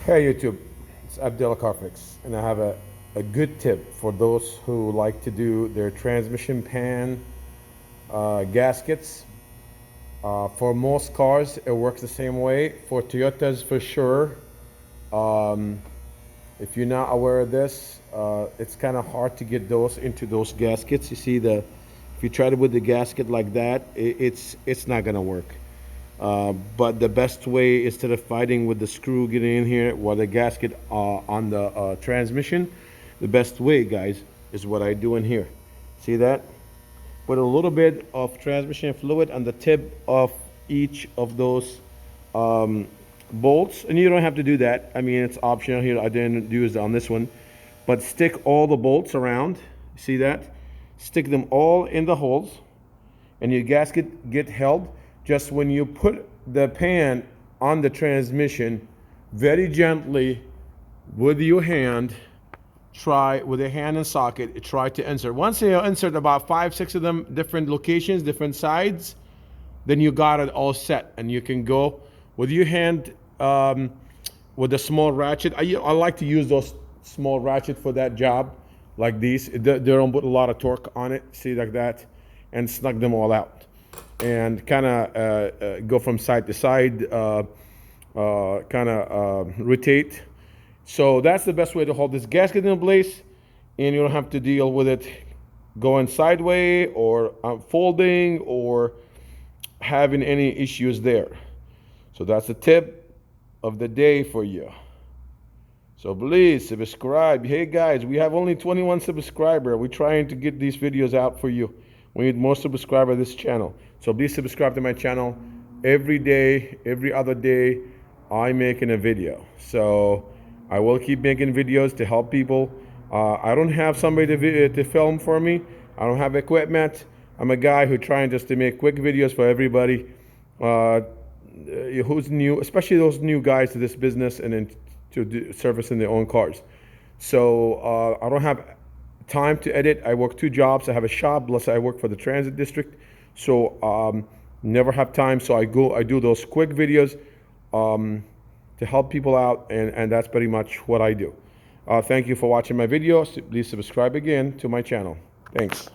Hey YouTube, it's Abdel Carfix, and I have a good tip for those who like to do their transmission pan gaskets. For most cars, it works the same way. For Toyotas, for sure. Um, if you're not aware of this, it's kind of hard to get those into those gaskets. You see if you try to put the gasket like that, it's not gonna work. But the best way, instead of fighting with the screw getting in here or the gasket on the transmission, the best way, guys, is what I do in here. See that? Put a little bit of transmission fluid on the tip of each of those um, bolts. And you don't have to do that. I mean, it's optional here. I didn't use it on this one. But stick all the bolts around. See that? Stick them all in the holes. And your gasket get held. Just when you put the pan on the transmission, very gently with your hand, try with a hand and socket, try to insert. Once you insert about 5-6 of them, different locations, different sides, then you got it all set. And you can go with your hand with a small ratchet. I like to use those small ratchet for that job, like these. They don't put a lot of torque on it, see, like that, and snug them all out. And kind of go from side to side, kind of rotate. So that's the best way to hold this gasket in place, and you don't have to deal with it going sideways or folding or having any issues there. So that's the tip of the day for you. So please subscribe. Hey guys, we have only 21 subscribers. We're trying to get these videos out for you. We need more subscribers to this channel. So please subscribe to my channel. Every day, every other day, I'm making a video. So I will keep making videos to help people. I don't have somebody to film for me. I don't have equipment. I'm a guy who trying just to make quick videos for everybody who's new, especially those new guys to this business and to servicing their own cars. So I don't have time to edit. I work 2 jobs. I have a shop, plus I work for the transit district. So never have time. So I do those quick videos to help people out, and that's pretty much what I do. Thank you for watching my video. Please subscribe again to my channel. Thanks.